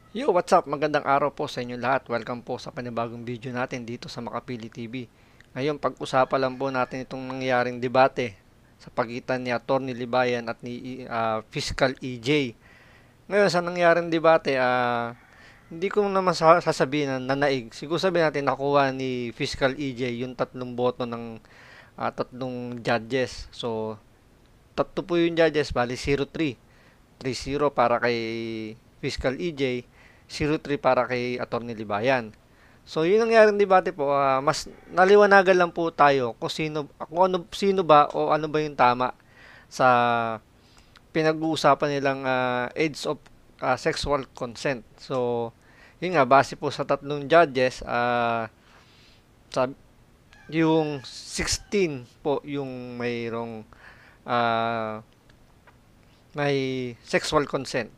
Yo, what's up? Magandang araw po sa inyo lahat. Welcome po sa panibagong video natin dito sa Makapili TV. Ngayon, pag-usapan lang po natin itong nangyaring debate sa pagitan ni Atty. Libayan at ni Fiscal EJ. Ngayon, sa nangyaring debate, hindi ko naman sasabihin na nanaig. Siguro sabihin natin nakuha ni Fiscal EJ yung tatlong boto ng tatlong judges. So, tatlo po yung judges, bali 0-3. 3-0 para kay Fiscal EJ, 0-3 para kay Atty. Libayan. So, yun ang nangyari debate po. Mas naliwanagan lang po tayo kung sino ba o ano ba yung tama sa pinag-uusapan nilang age of sexual consent. So, yun nga, base po sa tatlong judges, sa, yung 16 po yung uh, may sexual consent.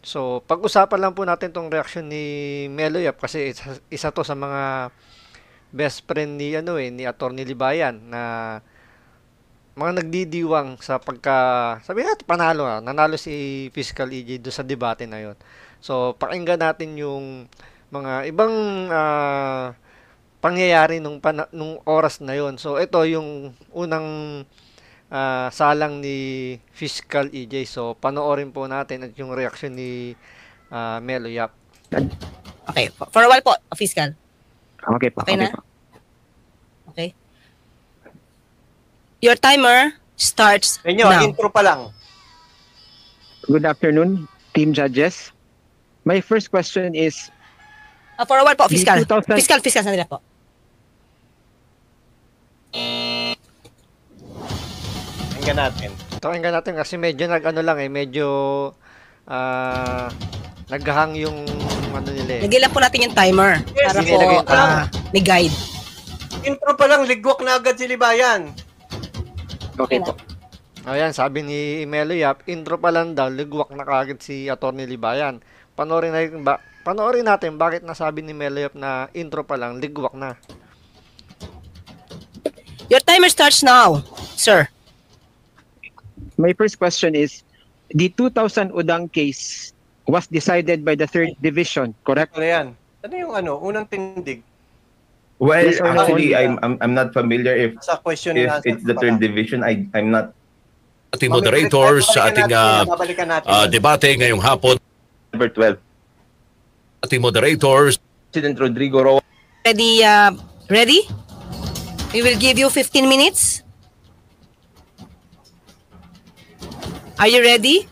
So, pag-usapan lang po natin tong reaksyon ni Meloyap kasi isa to sa mga best friend ni Atty. Libayan na mga nagdidiwang sa sabi natin panalo nanalo si Fiscal EJ do sa debate na yon. So, pakinggan natin yung mga ibang pangyayari nung oras na yon. So, ito yung unang salang ni Fiscal EJ. So, panoorin po natin at yung reaksyon ni Melo Yap. Okay, for a while po, fiscal. Okay po. Okay na? Okay. Your timer starts Inyo, now. intro pa lang. Good afternoon, team judges. My first question is, For a while po, fiscal. Di 2000 Fiscal, sandali po. Tingnan natin. Pakinggan natin kasi medyo medyo naghahang yung ano nila eh. Lagyan lang po natin yung timer Yes, para sige, po lagyan tayo. may guide. Intro pa lang, ligwak na agad si Libayan. okay po. Ayan, sabi ni Melo Yap, intro pa lang daw, ligwak na kagad si Atty. Libayan. Panoorin natin bakit nasabi ni Melo Yap na intro pa lang, ligwak na. Your timer starts now, sir. My first question is, the 2000 Udang case was decided by the third division, correct? Ano yan? Ano yung unang tindig? Well, Yes or no? actually, I'm not familiar Sa question if and answer it's the pa third lang. division. I'm not Ating moderators sa ating Babalikan natin. debate ngayong hapon. number 12. Ating moderators, President Rodrigo Roa Ready? Ready? We will give you 15 minutes. Are you ready?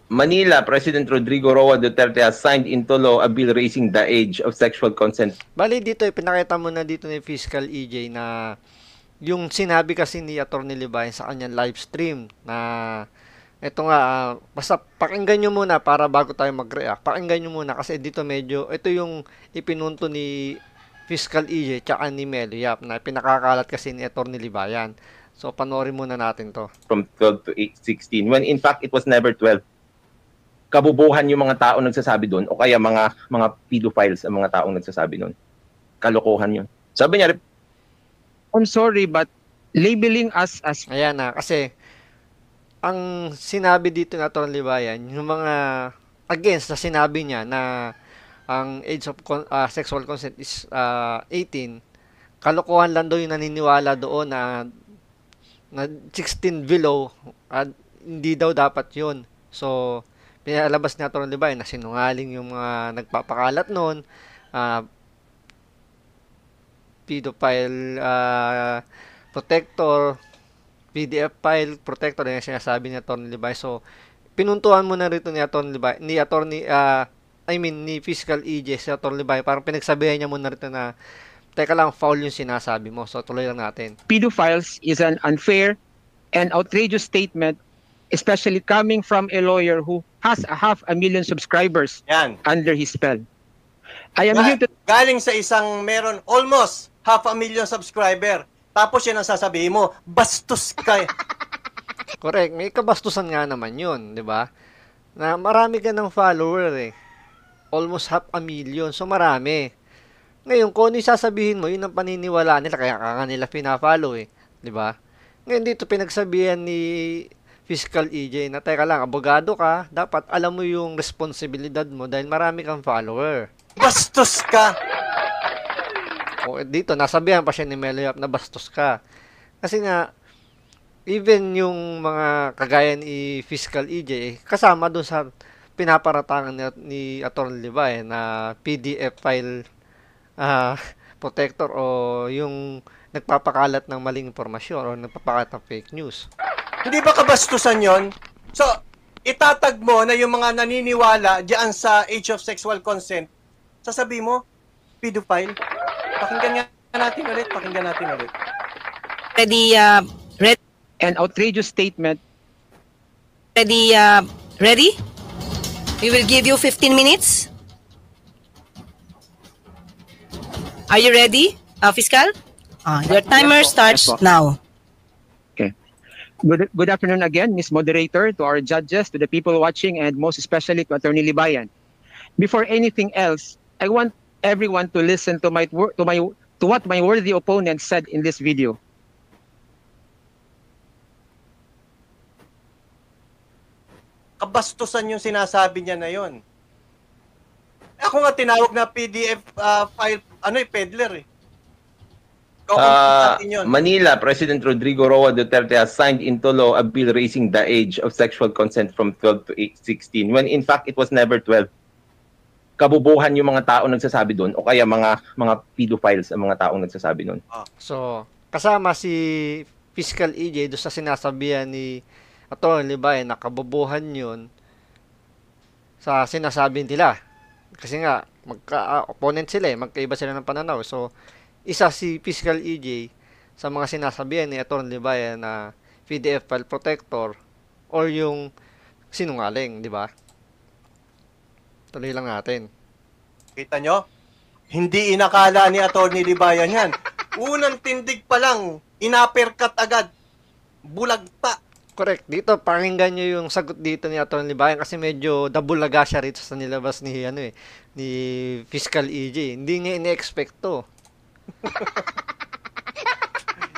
Manila, President Rodrigo Roa Duterte has signed into law a bill raising the age of sexual consent. Bali dito, pinakita mo na dito ni Fiscal EJ na yung sinabi kasi ni Atty. Libayan sa kanyang live stream na ito nga, basta pakinggan nyo muna para bago tayo mag-react. Pakinggan nyo muna kasi dito medyo, ito yung ipinunto ni Fiscal EJ tsaka ni Melo Yap na pinakakalat kasi ni Atty. Libayan. So, panoorin muna natin to. From 12 to 16, when in fact it was never 12. Kabubuhan yung mga tao nagsasabi doon o kaya mga pedophiles ang mga taong nagsasabi doon. Kalokohan yun. Sabi niya, I'm sorry, but labeling us as Ayan na, kasi ang sinabi dito na Atty. Libayan, yung mga against na sinabi niya na ang age of sexual consent is 18, kalokohan lang daw yung naniniwala doon na 16 below at hindi daw dapat yun. So, pinalabas ni Atty. Libayan na sinungaling yung mga nagpapakalat noon, pedophile protector, PDF file protector yung sinasabi ni Atty. Libayan. So, pinuntuhan mo na rito ni Atty. Libayan, ni Fiscal EJ si Atty. Libayan, parang pinagsabihan niya mo na rito na teka lang, foul yung sinasabi mo. So, tuloy lang natin. pedophiles is an unfair and outrageous statement, especially coming from a lawyer who has 500,000 subscribers Yan. under his spell. I am here to Galing sa isang meron almost 500,000 subscriber. Tapos yan ang sasabihin mo, bastos ka. Correct. May kabastusan nga naman yun, di ba? Na marami ka ng follower eh. Almost 500,000. So, marami. Ngayon, kung ano yung sasabihin mo, yun ang paniniwala nila, kaya ka nga nila pina-follow eh. Di ba? Ngayon dito, pinagsabihan ni Fiscal EJ na, teka lang, abogado ka, dapat alam mo yung responsibilidad mo dahil marami kang follower. Bastos ka. O dito, nasabihan pa siya ni Melo Yap na bastos ka. Kasi nga, even yung mga kagaya ni Fiscal EJ, kasama doon sa pinaparatangan ni Atty. Libayan na PDF file protector o yung nagpapakalat ng maling impormasyon o nagpapakalat ng fake news. Hindi ba kabastusan yon? So, itatag mo na yung mga naniniwala diyan sa age of sexual consent, sasabi mo, pedophile. Pakinggan natin ulit. Ready, An outrageous statement. ready? We will give you 15 minutes. Are you ready, Fiscal? Your timer starts Yes, po. now. Okay. Good afternoon again, Ms. Moderator, to our judges, to the people watching, and most especially to Attorney Libayan. Before anything else, I want everyone to listen to what my worthy opponent said in this video. Kabastusan yung sinasabi niya na yon. Ako nga tinawag na PDF file, peddler eh. Natin yun. Manila, President Rodrigo Roa Duterte has signed into law a bill raising the age of sexual consent from 12 to 16 when in fact it was never 12. Kabubuhan yung mga tao nagsasabi doon o kaya mga pedophiles ang mga taong nagsasabi doon. So, kasama si Fiscal EJ doon sa sinasabihan ni Atty. Libayan na kabubuhan yun sa sinasabi nila. Kasi nga, opponent sila eh, magkaiba sila ng pananaw. So, isa si Fiscal EJ sa mga sinasabihan ni Atty. Libayan na PDF file protector or yung sinungaling, di ba? Tuloy lang natin. Kita nyo? Hindi inakala ni Atty. Libayan yan. Unang tindig pa lang, inapercut agad. Bulagta. Correct. Dito, pakinggan nyo yung sagot dito ni Atty. Libayan kasi medyo dabulaga siya rito sa nilabas ni, ni Fiscal EJ. Hindi niya ine-expect to.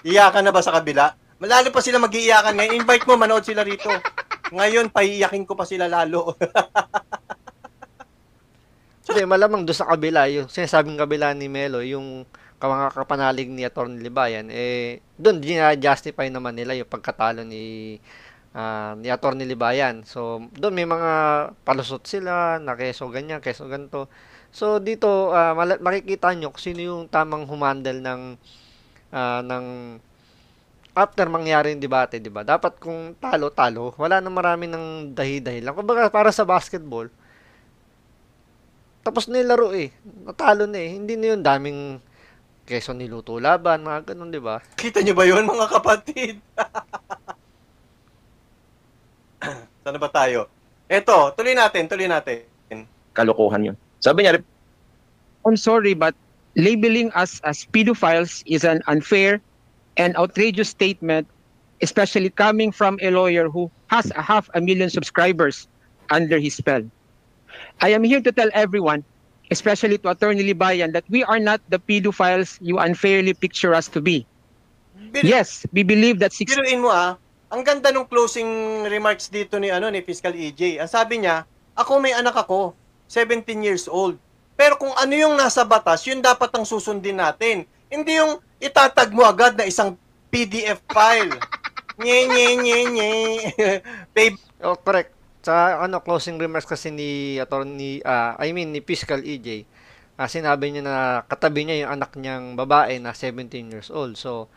Iyakan na ba sa kabila? Malalo pa sila mag-iiyakan ngayon. Invite mo, manood sila rito. Ngayon, paiiyakin ko pa sila lalo. Hindi, malamang doon sa kabila, yung sinasabing kabila ni Melo, yung mga kapanalig ni Atty. Libayan, doon justify naman nila yung pagkatalo ni Atty. Libayan. So, doon may mga palusot sila, na keso ganyan, keso ganito. So, dito, makikita nyo kung sino yung tamang humandle ng after mangyari yung debate, di ba? Dapat kung talo, wala na marami ng dahi-dahilan. Kumbaga, para sa basketball, tapos na yung laro eh. Natalo na eh. Hindi na yun daming keso niluto laban, mga ganun, di ba? Kita nyo ba yun, mga kapatid? Saan ba tayo? Eto, tuloy natin. Kalokohan yun. Sabi niya, I'm sorry, but labeling us as pedophiles is an unfair and outrageous statement, especially coming from a lawyer who has 500,000 subscribers under his spell. I am here to tell everyone, especially to Attorney Libayan, that we are not the pedophiles you unfairly picture us to be. Yes, we believe that Biruin mo ang ganda nung closing remarks dito ni Fiscal EJ. Ang sabi niya, may anak ako, 17 years old. Pero kung ano yung nasa batas, yun dapat ang susundin natin. Hindi yung itatag mo agad na isang PDF file. Nye. Oh, correct. Sa closing remarks kasi ni ni Fiscal EJ, sinabi niya na katabi niya yung anak niyang babae na 17 years old. So,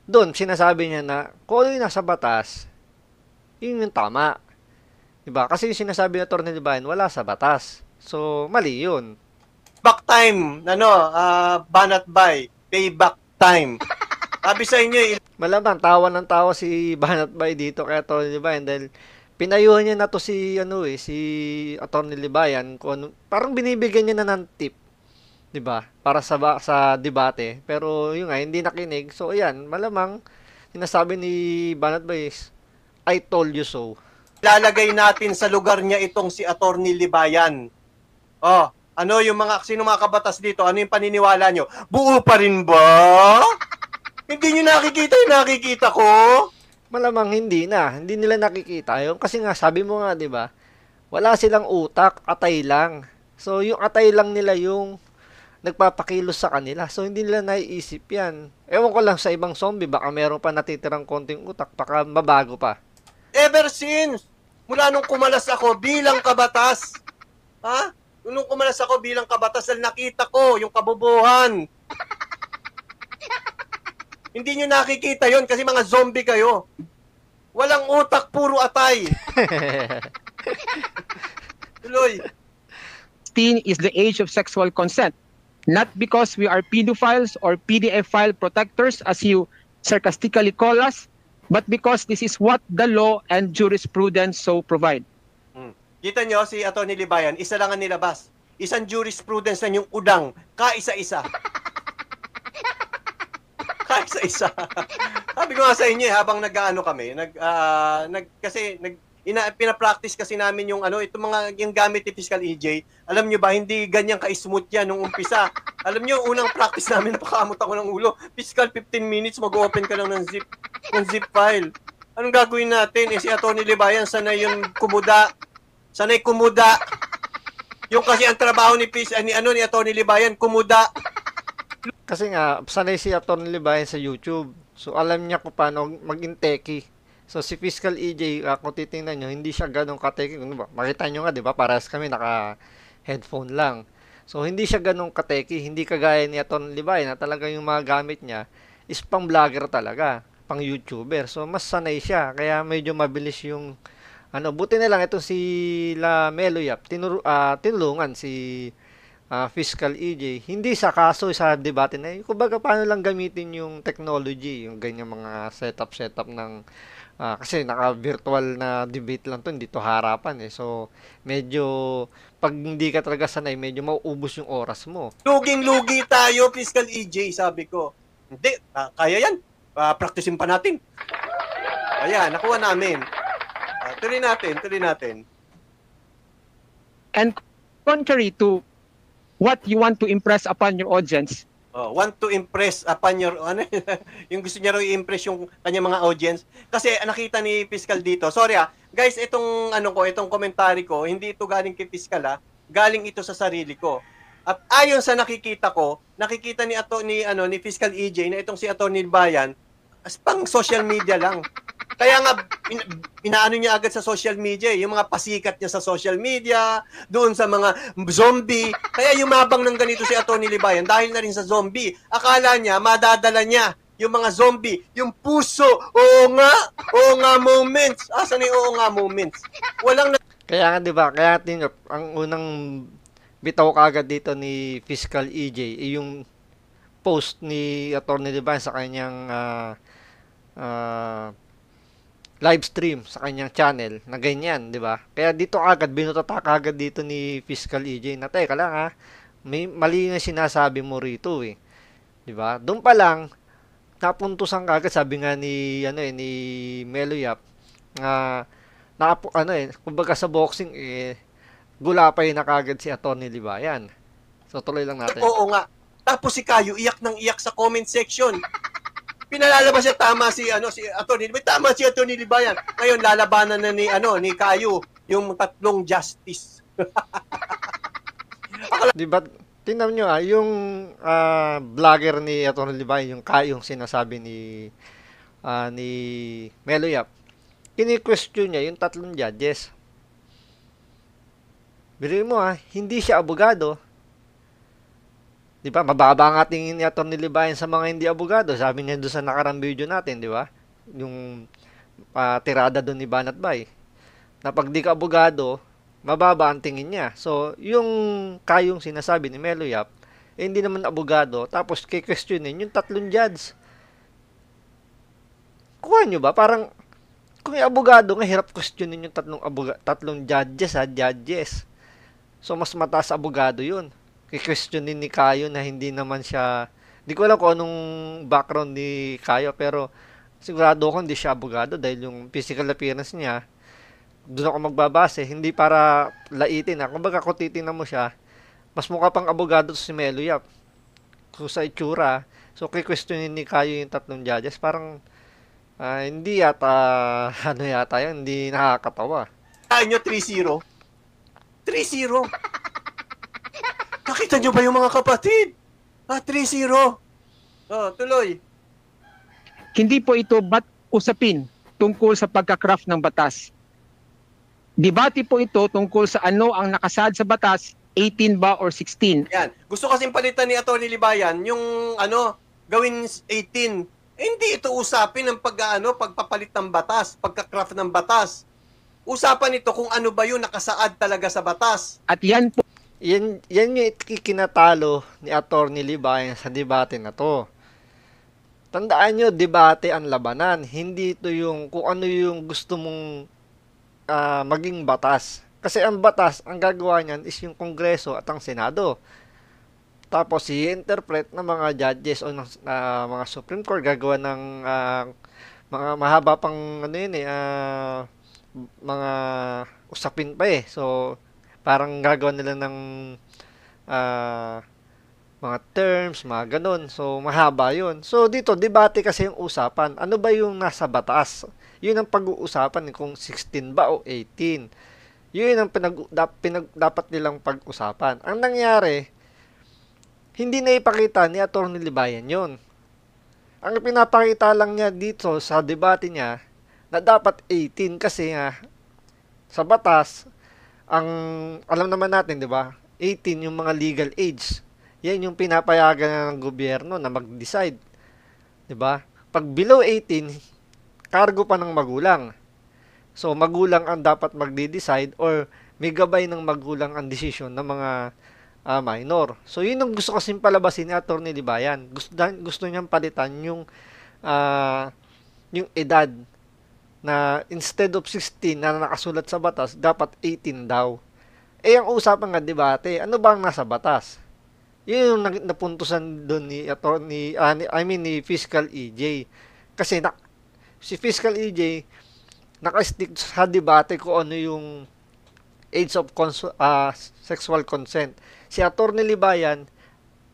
doon sinasabi niya na kung ano yung nasa batas, yun yung tama. Diba? Kasi yung sinasabi na Atty. Libayan, wala sa batas. So, mali yun. Back time, banat by, payback time. Sabi sa inyo, Malamang tawa ng tawa si Banat Bay dito kay Atty. Libayan dahil pinayuhan niya na to si si Atty. Libayan kung parang binibigyan niya na ng tip, 'di ba? Para sa debate. Pero yun nga hindi nakinig. So ayan, malamang sinasabi ni Banat Bay is, I told you so. lalagay natin sa lugar niya itong si Atty. Libayan. Ano yung sino mga kabatas dito? Ano yung paniniwala nyo? Buo pa rin ba? Hindi nyo nakikita yung nakikita ko? Malamang hindi na. Hindi nila nakikita yun. Kasi nga, sabi mo nga, di ba? Wala silang utak, atay lang. So, yung atay lang nila yung nagpapakilos sa kanila. So, hindi nila naiisip yan. Ewan ko lang sa ibang zombie, baka meron pa natitirang konting utak, baka mabago pa. Ever since, mula nung kumalas ako bilang kabatas, ha? Nung kumalas ako bilang kabatas, dahil nakita ko yung kabobohan. Hindi nyo nakikita yon kasi mga zombie kayo. Walang utak, puro atay. Tuloy. 16 is the age of sexual consent. Not because we are pedophiles or PDF file protectors, as you sarcastically call us, but because this is what the law and jurisprudence so provide. Kita nyo, si Atty. Libayan, isa lang ang nilabas. Isang jurisprudence na yung udang, kaisa-isa. Kaisa-isa. Sabi ko nga sa inyo, habang nag-ano kami, pinapractice kasi namin yung itong mga yung gamit ni Fiscal EJ. Alam nyo ba, hindi ganyan ka-smooth yan nung umpisa. Alam nyo, unang practice namin, napakamot ako ng ulo. Fiscal 15 minutes, mag-open ka lang ng zip file. Anong gagawin natin? Si Atty. Libayan, sanay yung kumuda. Sanay kumuda. Yung kasi ang trabaho ni Atty. Libayan, kumuda. Kasi nga, sanay si Atty. Libayan sa YouTube. So, alam niya kung paano maging techie. So, si Fiscal EJ, kung titingnan nyo, hindi siya ganun ka-techie. Makita nyo nga, di ba? Parehas kami, naka-headphone lang. So, hindi siya ganun ka-techie. Hindi kagaya ni Atty. Libayan na talaga yung mga gamit niya is pang vlogger talaga. Pang YouTuber. So, mas sanay siya. Kaya medyo mabilis yung buti na lang ito si La Meloyap, tinulungan si Fiscal EJ. Hindi sa kaso sa debate na yun. Kumbaga, paano lang gamitin yung technology, yung ganyan mga setup ng kasi naka-virtual na debate lang to, hindi to harapan eh. So, medyo, pag hindi ka talaga sanay, medyo mauubos yung oras mo. Luging-lugi tayo, Fiscal EJ, sabi ko. Hindi, kaya yan. Practicein pa natin. Ayan, nakuha namin. Tuloy natin. And contrary to what you want to impress upon your audience, Want to impress upon your, yung gusto niya raw i-impress yung kanyang mga audience. Kasi nakita ni Fiscal dito, sorry guys, itong commentary ko, hindi ito galing kay Fiscal galing ito sa sarili ko. At ayon sa nakikita ko, nakikita ni Fiscal EJ na itong si Atty. Libayan as pang social media lang. Kaya nga, inaano niya agad sa social media, yung mga pasikat niya sa social media, doon sa mga zombie. Kaya yumabang ng ganito si Atty. Libayan dahil na rin sa zombie. Akala niya, madadala niya yung mga zombie, yung puso, oo nga moments. Asan yung oo nga moments? Walang Kaya nga, di ba, kaya ang unang bitaw kaagad dito ni Fiscal EJ, yung post ni Atty. Libayan sa kanyang live stream sa kanyang channel na ganyan, di ba? Kaya dito agad, binutata agad dito ni Fiscal EJ na teka lang may mali na sinasabi mo rito eh. Di ba? Doon pa lang, napuntusan agad, sabi nga ni, ni Meloyap, kumbaga sa boxing, gulapay na kagad si Atty. Libayan. So, tuloy lang natin. Oo nga. Tapos si Kayo, iyak ng iyak sa comment section. Pinalalabas siya, tama si Atty. Libayan. Tama si Atty. Libayan. Ngayon, lalabanan na ni Kayo yung tatlong justice. Di ba, tingnan nyo yung vlogger ni Atty. Libayan, yung Kayong sinasabi ni Meloyap, kini-question niya yung tatlong judges. Bilhin mo hindi siya abogado. Di ba? Mababa nga tingin ni Atty. Libayan sa mga hindi abogado. Sabi niya doon sa nakarang video natin, di ba? Yung tirada doon ni Banat Bay. Na pag di ka abogado, mababa ang tingin niya. So, yung Kayong sinasabi ni Meloyap, hindi naman abogado. Tapos, kay-questionin yung tatlong judge. Kuha nyo ba? Parang, kung yung abogado nga, hirap questionin yung tatlong judges. So, mas mataas abogado yun. I-questionin ni Kayo na hindi naman siya, hindi ko alam kung anong background ni Kayo, pero sigurado ako hindi siya abogado dahil yung physical appearance niya, doon ako magbabase, hindi para laitin kumbaga kung titingnan mo siya, mas mukha pang abogado si Melo Yap. Kung sa itsura, so questionin ni Kayo yung tatlong judges, parang hindi yata, ano yata yan, hindi nakakatawa. Kain nyo 3-0. 3-0. Nakita nyo ba yung mga kapatid? 3-0. Oh, tuloy. Hindi po ito usapin tungkol sa pagkakraft ng batas. Debate po ito tungkol sa ano ang nakasaad sa batas, 18 ba or 16. Yan. Gusto kasing palitan ni Atty. Libayan yung gawin 18. Hindi ito usapin ng pagpapalit ng batas, pagka-craft ng batas. Usapan ito kung ano ba yun nakasaad talaga sa batas. At yan po Yan yung ikinatalo ni Atty. Libayan sa debate na to. Tandaan nyo, debate ang labanan. Hindi ito yung kung ano yung gusto mong maging batas. Kasi ang batas, ang gagawa niyan is yung Kongreso at ang Senado. Tapos i-interpret ng mga judges o ng mga Supreme Court, gagawa ng mga mahaba pang mga usapin pa eh. So, parang gagawa nila ng mga terms, mga ganun. So, mahaba yun. So, dito, debate kasi yung usapan. Ano ba yung nasa batas? Yun ang pag-uusapan kung 16 ba o 18. Yun ang dapat nilang pag-usapan. Ang nangyari, hindi na ipakita ni Atty. Libayan yun. Ang pinapakita lang niya dito sa debate niya na dapat 18 kasi nga sa batas, alam naman natin, di ba? 18 yung mga legal age. Yan yung pinapayagan ng gobyerno na mag-decide. 'Di ba? Pag below 18, kargo pa ng magulang. So magulang ang dapat magde-decide or may gabay ng magulang ang desisyon ng mga minor. So yun ang gusto kasing palabasin ni Atty. Libayan. Gusto niyang palitan yung edad na instead of 16 na nakasulat sa batas, dapat 18 daw. Eh ang usapan nga debate, ano ba ang nasa batas? Yun yung napuntusan doon ni Fiscal EJ. Kasi si Fiscal EJ naka-stick sa debate kung ano yung age of sexual consent. Si Atty. Libayan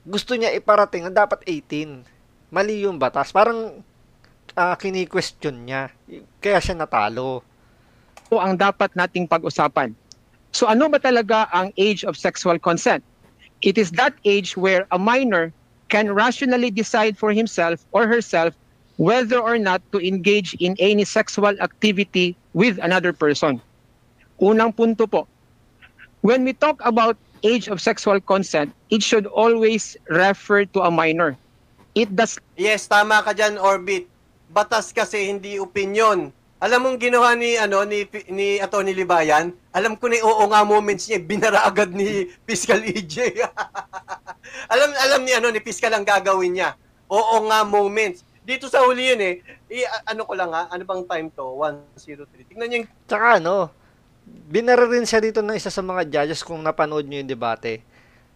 gusto niya iparating na dapat 18. Mali yung batas. Parang kini-question niya. Kaya siya natalo. po ang dapat nating pag-usapan. So ano ba talaga ang age of sexual consent? It is that age where a minor can rationally decide for himself or herself whether or not to engage in any sexual activity with another person. Unang punto po, when we talk about age of sexual consent, it should always refer to a minor. It does Yes, tama ka dyan, Orbit. Batas kasi hindi opinion. Alam mong ginawa ni Atty. Libayan, alam ko na oo nga moments niya, binara agad ni Fiscal EJ. alam ni Fiscal ang gagawin niya. Oo nga moments. Dito sa huli yun ano ko lang ano bang time to? 1:03. Tingnan niyo yung Tsaka binara rin siya dito ng isa sa mga judges kung napanood niyo yung debate.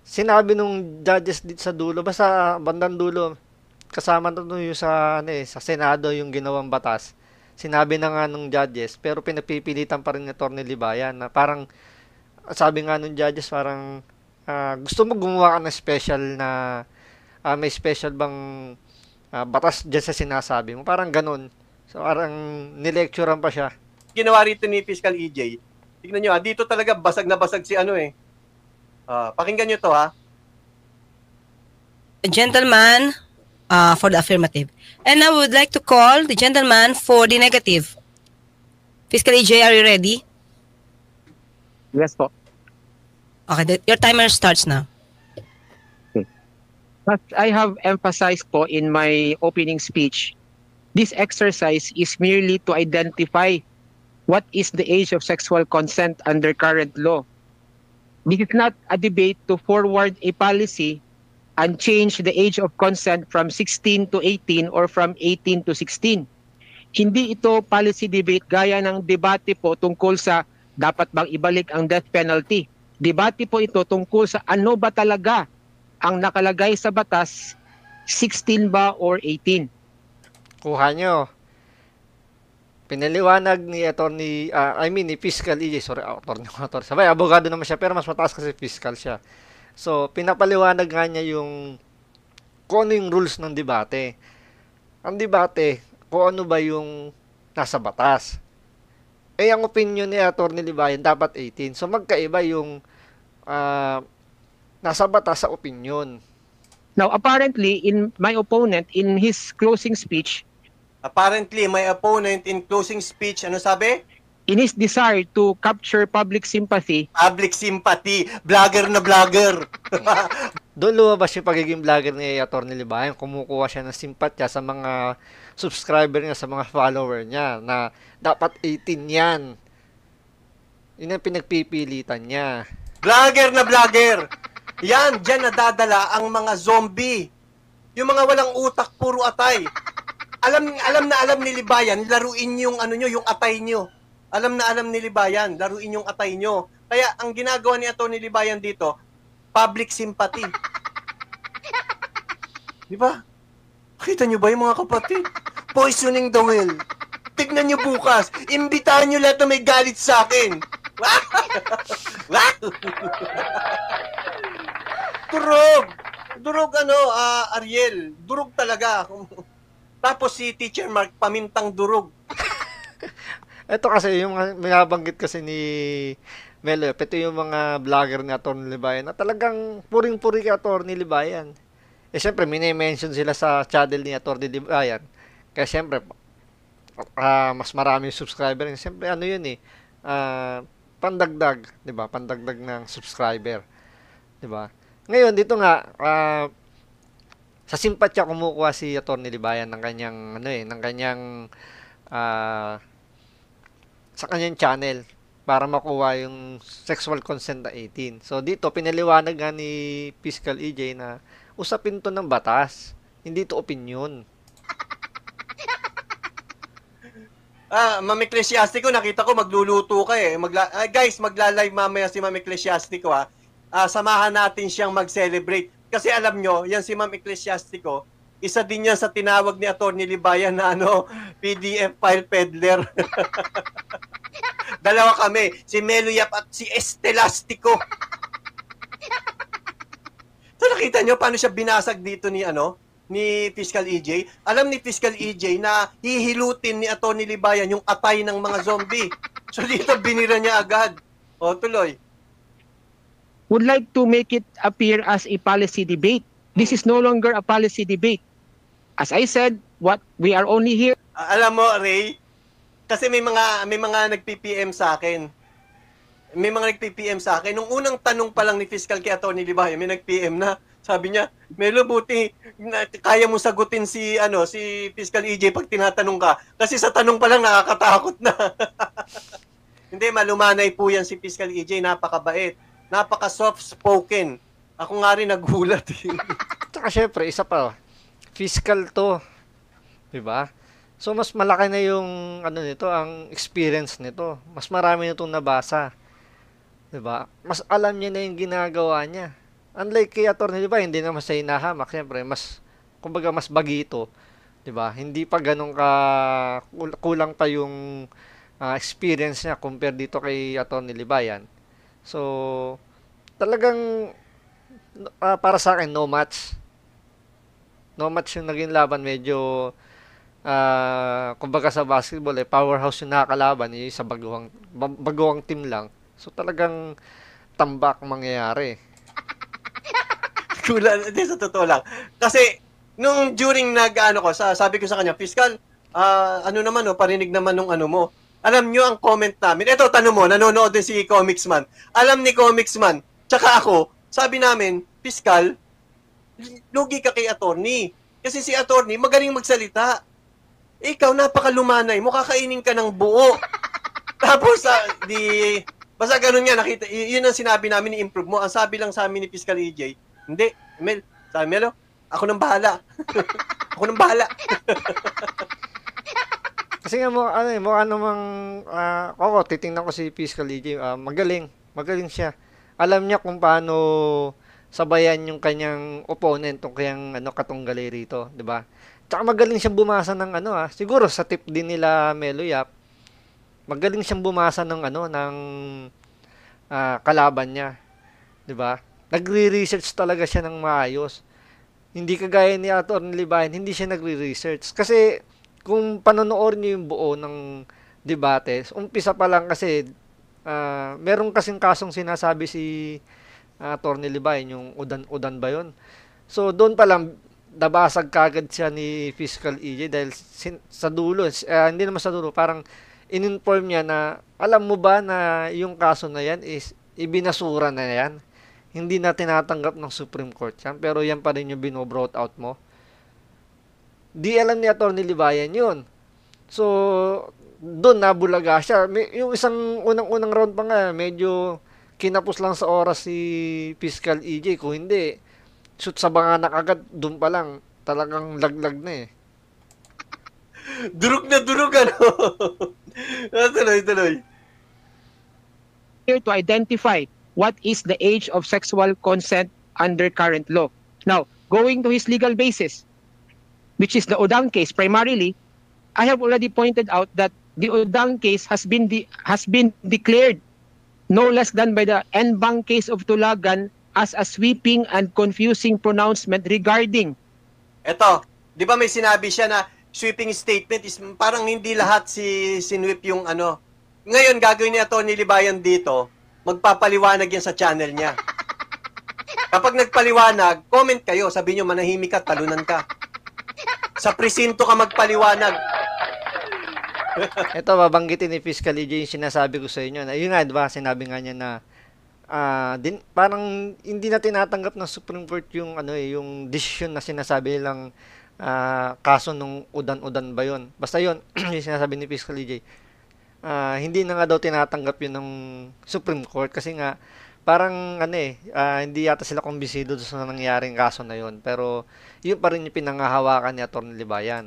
Sinabi nung judges dito sa dulo, basta bandang dulo, kasama yung sa Senado yung ginawang batas. Sinabi na nga nung judges, pero pinapipilitan pa rin ni Atty. Libayan na parang, sabi nga nung judges, parang gusto mo gumawa ka ng special na, may special bang batas dyan sa sinasabi mo. Parang ganun. So, parang nilecturean pa siya. ginawa rito ni Fiscal EJ. Tignan nyo dito talaga basag na basag si pakinggan nyo to A gentleman for the affirmative. And I would like to call the gentleman for the negative. Fiscal EJ, are you ready? yes po. Okay, your timer starts now. As I have emphasized po in my opening speech, this exercise is merely to identify what is the age of sexual consent under current law. This is not a debate to forward a policy and change the age of consent from 16 to 18 or from 18 to 16. Hindi ito policy debate gaya ng debate po tungkol sa dapat bang ibalik ang death penalty. Debate po ito tungkol sa ano ba talaga ang nakalagay sa batas, 16 ba or 18. Kuha nyo. Pinaliwanag ni ni Fiscal EJ, sorry, attorney. Sabay, abogado naman siya, pero mas mataas kasi fiscal siya. So, pinapaliwanag nga niya yung kung ano yung rules ng debate. Ang debate, kung ano ba yung nasa batas. Eh, ang opinion ni Atty. Libayan dapat 18. So, magkaiba yung nasa batas sa opinion. Now, apparently, in my opponent, in his closing speech, Apparently, my opponent in closing speech, ano sabi? in his desire to capture public sympathy, Public sympathy. Vlogger na vlogger. Doon lumabas yung pagiging vlogger ni Atty. Libayan. Kumukuha siya ng simpatya sa mga subscriber niya, sa mga follower niya, na dapat 18 yan. Yun ang pinagpipilitan niya. Vlogger na vlogger. Yan, dyan nadadala ang mga zombie. Yung mga walang utak, puro atay. Alam ni Libayan, laruin yung ano nyo, yung atay nyo. Alam ni Libayan, laruin yung atay nyo. Kaya ang ginagawa ni Atty. Libayan dito, public sympathy. Di ba? Kita nyo ba yung mga kapatid? Poisoning the well. Tignan nyo bukas. Imbitahan nyo lahat na may galit sa akin. Durog! Durog Ariel. Durog talaga. Tapos si Teacher Mark, pamintang durog. Ito kasi, yung binabanggit kasi ni Melo, ito yung mga vlogger ni Atty. Libayan na talagang puring-puri kay Atty. Libayan. Eh, syempre, mini-mention sila sa channel ni Atty. Libayan. Kaya, syempre, mas marami yung subscriber. Syempre, ano yun eh, pandagdag, di ba? Pandagdag ng subscriber. Di ba? Ngayon, dito nga, sa simpatya kumukuha si Atty. Libayan ng kanyang, sa kanyang channel para makuha yung sexual consent na 18. So, dito, pinaliwanag nga ni Fiscal EJ na usapin to ng batas, hindi to opinion. Ma'am Ecclesiastico, nakita ko magluluto ka eh. Guys, magla-live mamaya si Ma'am Ecclesiastico ha. Samahan natin siyang mag-celebrate. Kasi alam nyo, yan si Ma'am Ecclesiastico, isa din yan sa tinawag ni Atty. Libayan na PDF file peddler. Dalawa kami, si Melo Yap at si Estelastico. So nakita nyo paano siya binasag dito ni Fiscal EJ. Alam ni Fiscal EJ na hihilutin ni Atty. Libayan yung atay ng mga zombie. So dito binira niya agad. O tuloy. would like to make it appear as a policy debate. This is no longer a policy debate. As I said, what we are only here. Alam mo, Ray, kasi may mga nagpi-PM sa akin. May mga nagpi-PM sa akin. Nung unang tanong pa lang ni Fiscal kay Atty. Libayan, may nag-PM na. Sabi niya, Melo, buti kaya mo sagutin si Fiscal EJ pag tinatanong ka. Kasi sa tanong pa lang nakakatakot na. Hindi, malumanay po yan si Fiscal EJ. Napakabait. Napaka-soft-spoken. Ako nga rin nagulat. Tsaka syempre, isa pa, fiscal to. Diba? So, mas malaki na yung, nito, ang experience nito. Mas marami nitong nabasa. Diba? Mas alam niya na yung ginagawa niya. Unlike kay Atty. Libayan, hindi naman siya hinahamak. Siyempre, kumbaga, mas bagito. Diba? Hindi pa ganun kulang pa yung experience niya compare dito kay Atty. Libayan. So, talagang, para sa akin, no match. No match yung naging laban. Medyo, kumbaga sa basketball, powerhouse yung nakakalaban. Yung sa baguhang team lang. So, talagang tambak mangyayari. Kulang, hindi, sa totoo lang. Kasi, nung during sabi ko sa kanya, Fiscal, parinig naman nung mo. Alam nyo ang comment namin. Ito, tanong mo, nanonood din si Comicsman. Alam ni Comicsman, tsaka ako, sabi namin, Fiscal, lugi ka kay attorney. Kasi si attorney, magaling magsalita. Ikaw, napakalumanay mo, kakainin ka ng buo. Tapos, basta ganun nga, nakita, yun ang sinabi namin, ni-improve mo. Ang sabi lang sa amin ni Fiscal EJ, hindi, Mel, sabi Melo, ako nang bahala. Ako nang bahala. Kasi nga mukha namang titingnan ko si Fiscal EJ, magaling siya. Alam niya kung paano sabayan yung kanyang opponent, yung kanyang katunggali rito, 'di ba? Tsaka magaling siyang bumasa ng siguro sa tip din nila Melo Yap. Magaling siyang bumasa ng ng kalaban niya, 'di ba? nagre-research talaga siya ng maayos. Hindi kagaya ni Atty. Libayan, hindi siya nagre-research. Kasi kung panonood niyo yung buo ng debate, umpisa pa lang kasi meron kasing kasong sinasabi si Atty. Libayan, yung udan-udan ba yun? So doon pa lang nabasag kagad siya ni Fiscal EJ dahil sa dulo, hindi naman sa dulo, parang in-inform niya na alam mo ba na yung kaso na yan is ibinasura na yan. Hindi na tinatanggap ng Supreme Court yan, pero yan pa rin yung bino-brought out mo. Di alam ni Atty. Libayan yun. So, doon nabulaga siya. Yung isang unang-unang round pa nga, medyo kinapos lang sa oras si Fiscal EJ. Kung hindi, shoot sa banganak agad, doon pa lang, talagang laglag na eh. Durog na durog, ano? Tuloy. Here to identify what is the age of sexual consent under current law. Now, going to his legal basis, which is the Odang case primarily, I have already pointed out that the Odang case has been declared no less than by the Enbang case of Tulagan as a sweeping and confusing pronouncement regarding. Eto, di ba may sinabi siya na sweeping statement is parang hindi lahat sinwip yung ano. Ngayon, gagawin ni Atty. Libayan dito, magpapaliwanag yan sa channel niya. Kapag nagpaliwanag, comment kayo, sabi nyo manahimik ka, talunan ka. Sa presinto ka magpaliwanag. Ito, babanggitin ni Fiscal EJ yung sinasabi ko sa inyo. Na, yun nga, diba, sinabi nga niya na parang hindi na tinatanggap ng Supreme Court yung, yung decision na sinasabi lang kaso nung udan-udan ba yun. Basta yun, yung sinasabi ni Fiscal EJ. Hindi na nga daw tinatanggap yun ng Supreme Court kasi nga parang hindi yata sila kumbisido sa nangyaring kaso na yun. Pero yun pa rin yung pinangahawakan ni Atty. Libayan.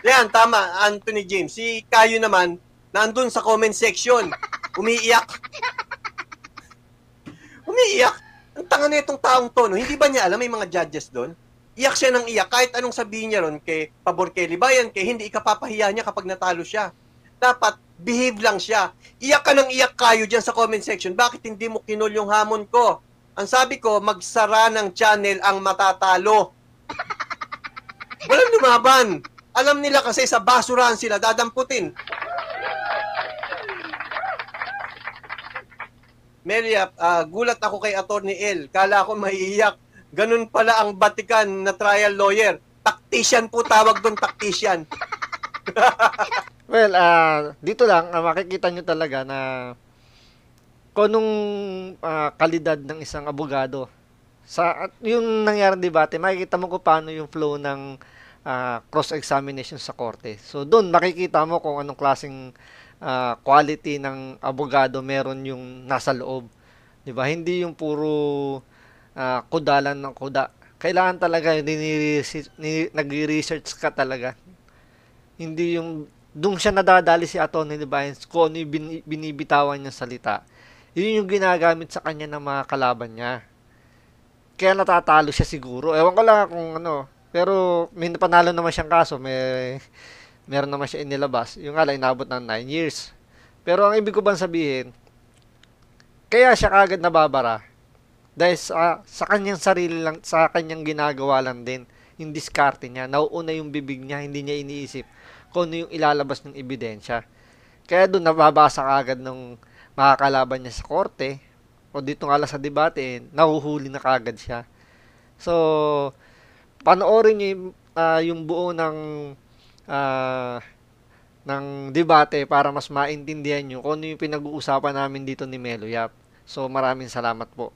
Yan, tama, Anthony James. Si Kayo naman, nandun sa comment section, umiiyak. Umiiyak. Ang tanga na itong taong to, no? Hindi ba niya alam may mga judges doon? Iyak siya ng iyak kahit anong sabihin niya ron pabor kay Libayan, hindi ikapapahiya niya kapag natalo siya. Dapat behave lang siya. Iyak ka ng iyak Kayo dyan sa comment section. Bakit hindi mo kinol yung hamon ko? Ang sabi ko, magsara ng channel ang matatalo. Walang lumaban. Alam nila kasi sa basurahan sila dadamputin. Melia, gulat ako kay Atty. L. Kala ko maiiyak. Ganun pala ang Batikan na trial lawyer. Tactician po tawag doon, tactician. Well, dito lang, makikita nyo talaga na kung anong kalidad ng isang abogado. Yung nangyari debate, makikita mo kung paano yung flow ng cross-examination sa korte. So, doon makikita mo kung anong klaseng quality ng abogado meron yung nasa loob. Diba? Hindi yung puro kudalan ng kuda. Kailangan talaga, nag-research ka talaga. Hindi yung doon siya nadadali si Atty. Libayan kung ano yung binibitawan niyang salita. Yun yung ginagamit sa kanya ng mga kalaban niya. Kaya natatalo siya siguro. Ewan ko lang kung ano. Pero may panalo naman siyang kaso. Meron naman siya inilabas. Yung nga lang inabot ng 9 years. Pero ang ibig ko bang sabihin, kaya siya kagad nababara. Dahil sa kanyang sarili lang, sa kanyang ginagawa lang din. Yung diskarte niya. Nauuna yung bibig niya. Hindi niya iniisip kung ano yung ilalabas ng ebidensya. Kaya doon nababasa kagad ng makakalaban niya sa korte o dito nga lang sa debate, nahuhuli na kagad siya. So, panoorin niyo yung buo ng debate para mas maintindihan niyo kung ano yung pinag-uusapan namin dito ni Melo Yap. So, maraming salamat po.